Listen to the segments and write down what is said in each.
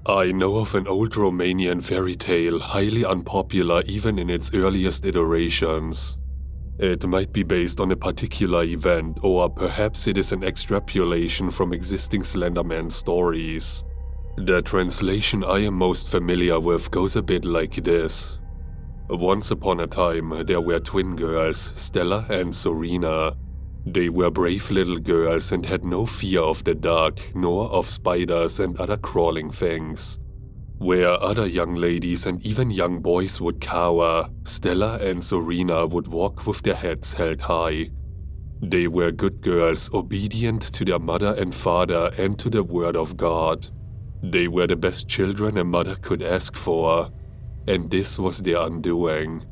I know of an old Romanian fairy tale, highly unpopular even in its earliest iterations. It might be based on a particular event, or perhaps it is an extrapolation from existing Slenderman stories. The translation I am most familiar with goes a bit like this. Once upon a time, there were twin girls, Stella and Serena. They were brave little girls and had no fear of the dark, nor of spiders and other crawling things. Where other young ladies and even young boys would cower, Stella and Serena would walk with their heads held high. They were good girls, obedient to their mother and father and to the word of God. They were the best children a mother could ask for, and this was their undoing.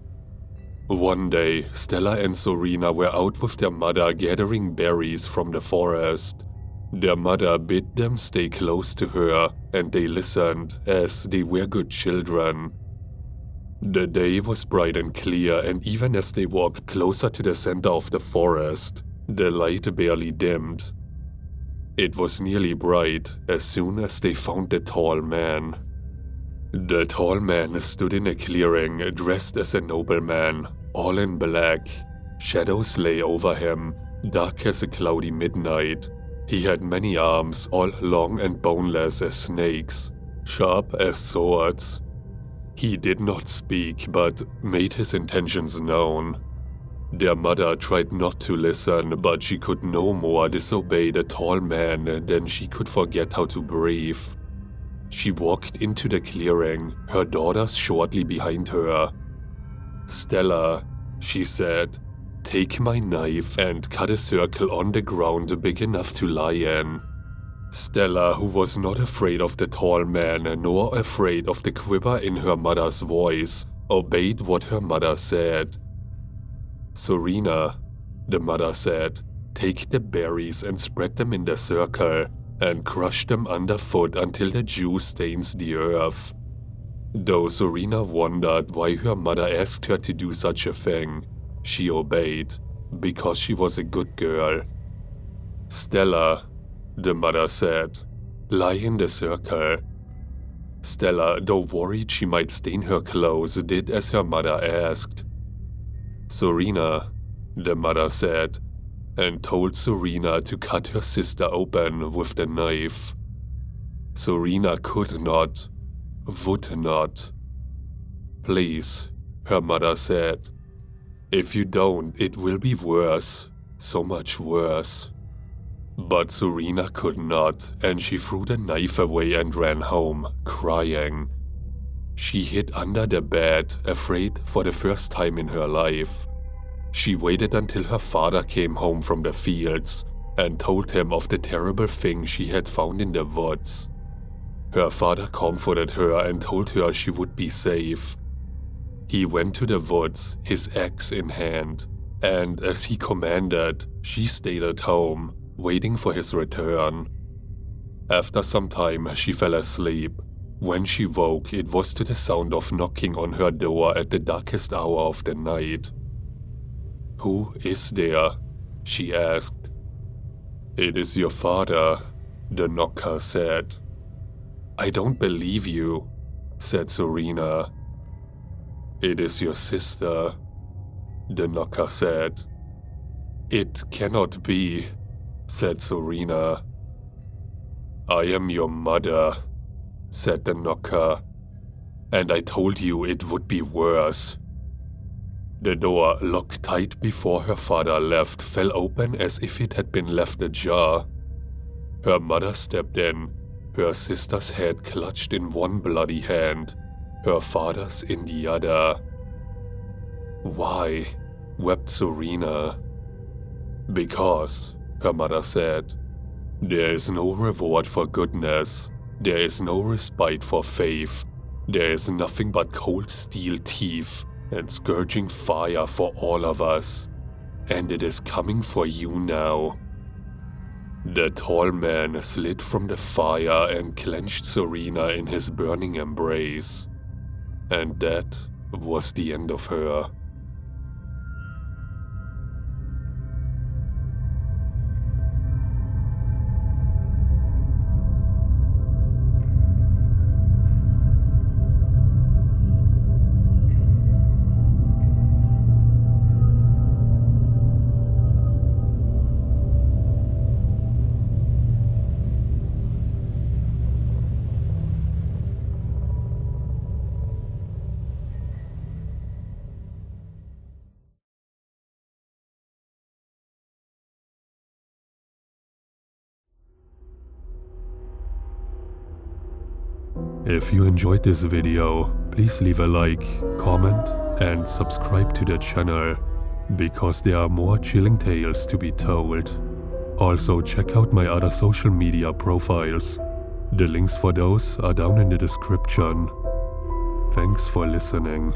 One day, Stella and Serena were out with their mother gathering berries from the forest. Their mother bid them stay close to her, and they listened, as they were good children. The day was bright and clear, and even as they walked closer to the center of the forest, the light barely dimmed. It was nearly bright as soon as they found the tall man. The tall man stood in a clearing, dressed as a nobleman, all in black. Shadows lay over him, dark as a cloudy midnight. He had many arms, all long and boneless as snakes, sharp as swords. He did not speak, but made his intentions known. Their mother tried not to listen, but she could no more disobey the tall man than she could forget how to breathe. She walked into the clearing, her daughters shortly behind her. "Stella," she said, "take my knife and cut a circle on the ground big enough to lie in." Stella, who was not afraid of the tall man nor afraid of the quiver in her mother's voice, obeyed what her mother said. "Serena," the mother said, "take the berries and spread them in the circle, and crush them underfoot until the juice stains the earth." Though Serena wondered why her mother asked her to do such a thing, she obeyed, because she was a good girl. "Stella," the mother said, "lie in the circle." Stella, though worried she might stain her clothes, did as her mother asked. "Serena," the mother said, and told Serena to cut her sister open with the knife. Serena could not, would not. "Please," her mother said. "If you don't, it will be worse, so much worse." But Serena could not, and she threw the knife away and ran home, crying. She hid under the bed, afraid for the first time in her life. She waited until her father came home from the fields and told him of the terrible thing she had found in the woods. Her father comforted her and told her she would be safe. He went to the woods, his axe in hand, and as he commanded, she stayed at home, waiting for his return. After some time, she fell asleep. When she woke, it was to the sound of knocking on her door at the darkest hour of the night. "Who is there?" she asked. "It is your father," the knocker said. "I don't believe you," said Serena. "It is your sister," the knocker said. "It cannot be," said Serena. "I am your mother," said the knocker, "and I told you it would be worse." The door, locked tight before her father left, fell open as if it had been left ajar. Her mother stepped in, her sister's head clutched in one bloody hand, her father's in the other. "Why?" wept Serena. "Because," her mother said, "there is no reward for goodness, there is no respite for faith, there is nothing but cold steel teeth and scourging fire for all of us, and it is coming for you now." The tall man slid from the fire and clenched Serena in his burning embrace, and that was the end of her. If you enjoyed this video, please leave a like, comment, and subscribe to the channel, because there are more chilling tales to be told. Also check out my other social media profiles. The links for those are down in the description. Thanks for listening.